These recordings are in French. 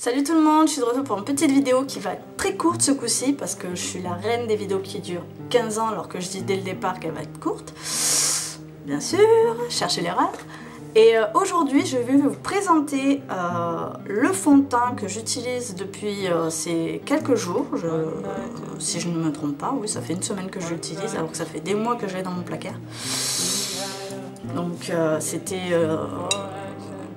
Salut tout le monde, je suis de retour pour une petite vidéo qui va être très courte ce coup-ci parce que je suis la reine des vidéos qui durent 15 ans alors que je dis dès le départ qu'elle va être courte. Bien sûr, cherchez l'erreur. Et aujourd'hui je vais vous présenter le fond de teint que j'utilise depuis ces quelques jours, si je ne me trompe pas, oui ça fait une semaine que je l'utilise alors que ça fait des mois que je l'ai dans mon placard. Donc c'était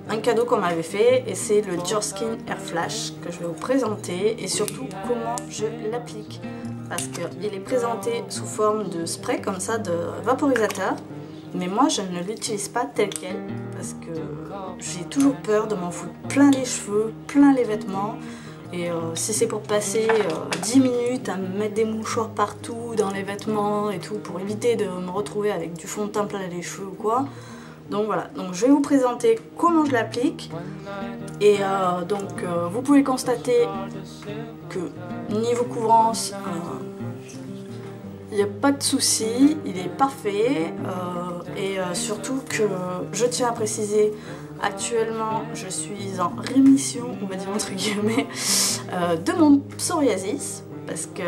un cadeau qu'on m'avait fait et c'est le Dior Skin Air Flash que je vais vous présenter et surtout comment je l'applique parce qu'il est présenté sous forme de spray comme ça, de vaporisateur, mais moi je ne l'utilise pas tel quel parce que j'ai toujours peur de m'en foutre plein les cheveux, plein les vêtements et si c'est pour passer 10 minutes à me mettre des mouchoirs partout dans les vêtements et tout pour éviter de me retrouver avec du fond de teint plein les cheveux ou quoi. Donc voilà, donc je vais vous présenter comment je l'applique et vous pouvez constater que niveau couvrance, il n'y a pas de souci, il est parfait et surtout que je tiens à préciser, actuellement je suis en rémission, on va dire entre guillemets, de mon psoriasis. Parce que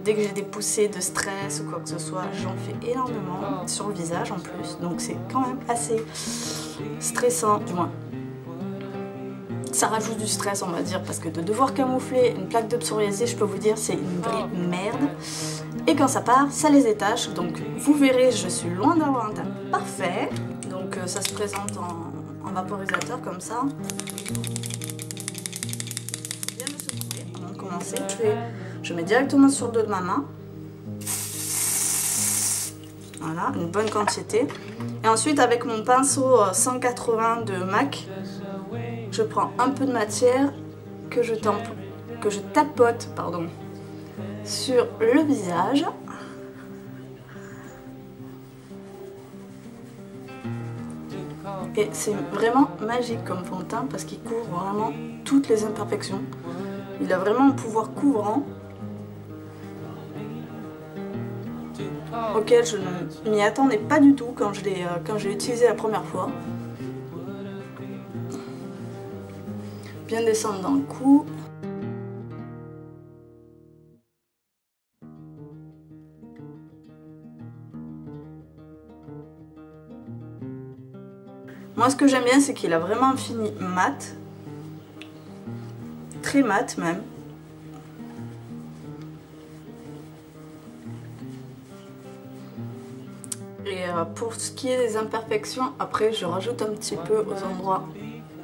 dès que j'ai des poussées de stress ou quoi que ce soit, j'en fais énormément sur le visage en plus. Donc c'est quand même assez stressant, du moins. Ça rajoute du stress on va dire, parce que de devoir camoufler une plaque de psoriasis, je peux vous dire, c'est une vraie merde. Et quand ça part, ça les étache. Donc vous verrez, je suis loin d'avoir un teint parfait. Donc ça se présente en vaporisateur comme ça. Bien le secouer avant de commencer. Je mets directement sur le dos de ma main. Voilà, une bonne quantité. Et ensuite, avec mon pinceau 180 de MAC, je prends un peu de matière que je tapote sur le visage. Et c'est vraiment magique comme fond de teint parce qu'il couvre vraiment toutes les imperfections. Il a vraiment un pouvoir couvrant auquel je ne m'y attendais pas du tout quand je l'ai utilisé la première fois. Bien descendre dans le cou. Moi ce que j'aime bien c'est qu'il a vraiment un fini mat. Très mat même. Et pour ce qui est des imperfections, après je rajoute un petit peu aux endroits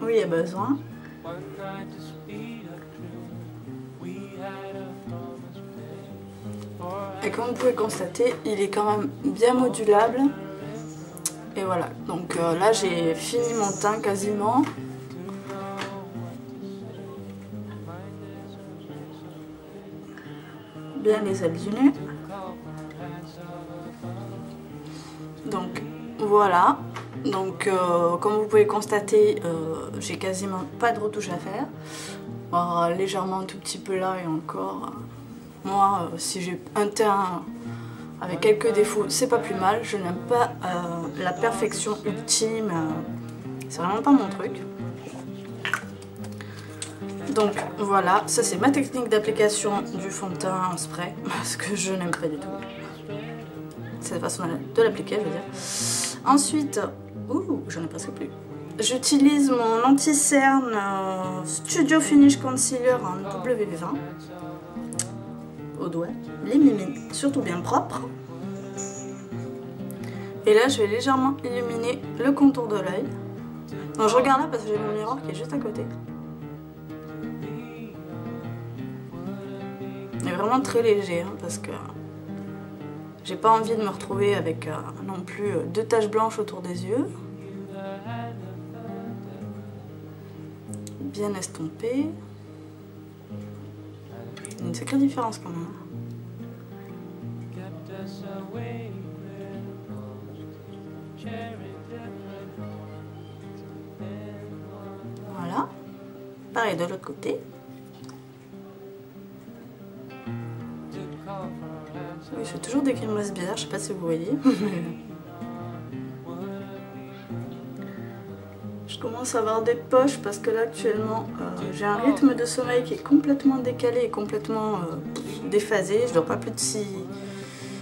où il y a besoin. Et comme vous pouvez constater, il est quand même bien modulable. Et voilà, donc là j'ai fini mon teint quasiment. Bien les abîmer. Donc voilà, donc comme vous pouvez constater, j'ai quasiment pas de retouche à faire. Alors, légèrement un tout petit peu là et encore. Moi, si j'ai un teint avec quelques défauts, c'est pas plus mal. Je n'aime pas la perfection ultime, c'est vraiment pas mon truc. Donc voilà, ça c'est ma technique d'application du fond de teint en spray, parce que je n'aime pas du tout. C'est la façon de l'appliquer, je veux dire. Ensuite, j'en ai presque plus. J'utilise mon anti-cerne Studio Finish Concealer en W20 au doigt, les mimines surtout bien propres. Et là, je vais légèrement illuminer le contour de l'œil. Donc je regarde là parce que j'ai mon miroir qui est juste à côté. Il est vraiment très léger parce que j'ai pas envie de me retrouver avec non plus 2 taches blanches autour des yeux. Bien estompé. Une sacrée différence quand même. Voilà. Pareil de l'autre côté. Oui, je fais toujours des grimaces bizarres, je sais pas si vous voyez. Je Je commence à avoir des poches parce que là actuellement j'ai un rythme de sommeil qui est complètement décalé et complètement déphasé. Je dors pas plus de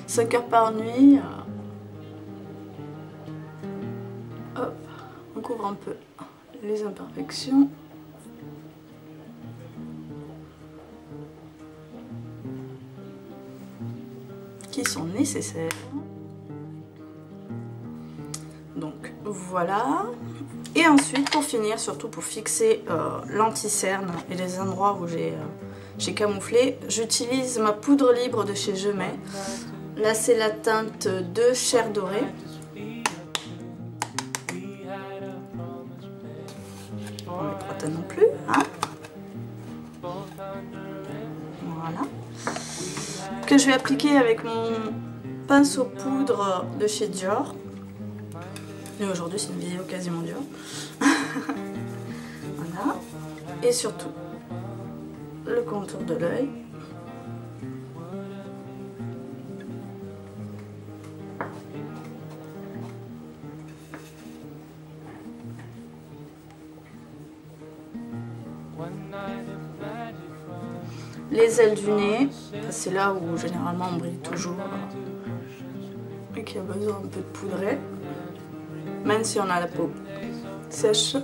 5 heures par nuit. Hop, on couvre un peu les imperfections. Qui sont nécessaires. Donc voilà. Et ensuite, pour finir, surtout pour fixer l'anti-cerne et les endroits où j'ai camouflé, j'utilise ma poudre libre de chez Gemay. Là, c'est la teinte de chair dorée. On ne met pas tant non plus, hein. Voilà. Que je vais appliquer avec mon pinceau poudre de chez Dior. Et aujourd'hui c'est une vidéo quasiment Dior. Voilà. Et surtout le contour de l'œil. Les ailes du nez, c'est là où généralement on brille toujours et qu'il y a besoin un peu de poudrer. Même si on a la peau sèche,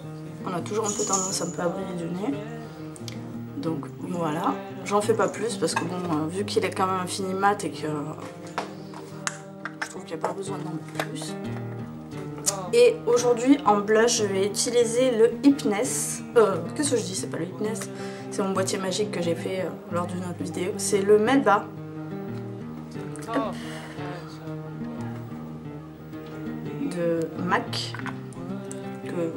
on a toujours un peu tendance un peu à briller du nez. Donc voilà, j'en fais pas plus parce que bon, vu qu'il est quand même un fini mat et que je trouve qu'il n'y a pas besoin d'en mettre plus. Et aujourd'hui en blush, je vais utiliser le Hypness. Qu'est-ce que je dis? C'est pas le Hypness. C'est mon boîtier magique que j'ai fait lors d'une autre vidéo. C'est le Melba. Hop. De MAC. Que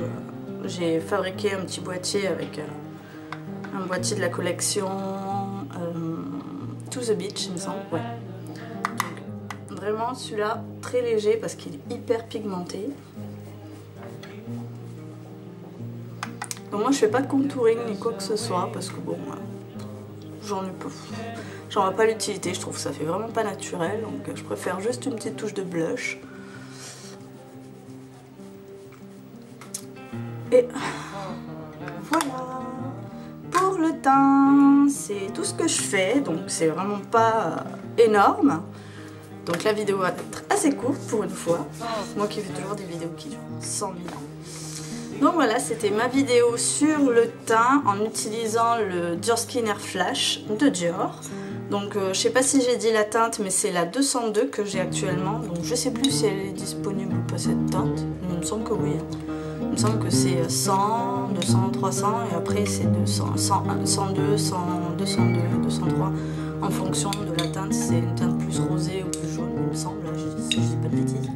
j'ai fabriqué un petit boîtier avec un boîtier de la collection To The Beach, il me semble. Ouais. Donc, vraiment celui-là très léger parce qu'il est hyper pigmenté. Donc moi je fais pas de contouring ni quoi que ce soit parce que bon, j'en vois pas l'utilité, je trouve que ça fait vraiment pas naturel, donc je préfère juste une petite touche de blush. Et voilà, pour le teint, c'est tout ce que je fais, donc c'est vraiment pas énorme. Donc la vidéo va être assez courte pour une fois, moi qui fais toujours des vidéos qui durent 100 000 ans. Donc voilà, c'était ma vidéo sur le teint en utilisant le Dior Skin Air Flash de Dior. Donc je sais pas si j'ai dit la teinte, mais c'est la 202 que j'ai actuellement. Donc je sais plus si elle est disponible ou pas cette teinte, mais il me semble que oui. Il me semble que c'est 100, 200, 300 et après c'est 200, 101, 102, 100, 202, 203 en fonction de la teinte. C'est une teinte plus rosée ou plus jaune, il me semble, je dis pas de bêtises.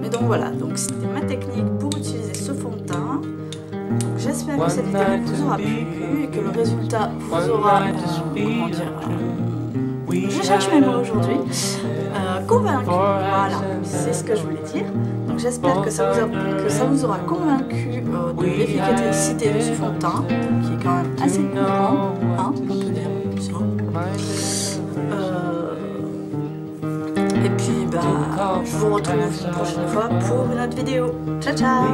Mais donc voilà, donc c'était ma technique pour utiliser ce fond de teint. J'espère que cette vidéo vous aura plu et que le résultat vous aura, comment dire, je cherche mes mots aujourd'hui, convaincu, voilà, c'est ce que je voulais dire. Donc j'espère que ça vous aura convaincu de l'efficacité de ce fond de teint, qui est quand même assez courant, hein, on peut dire ça. Et puis bah, je vous retrouve une prochaine fois pour une autre vidéo. Ciao ciao!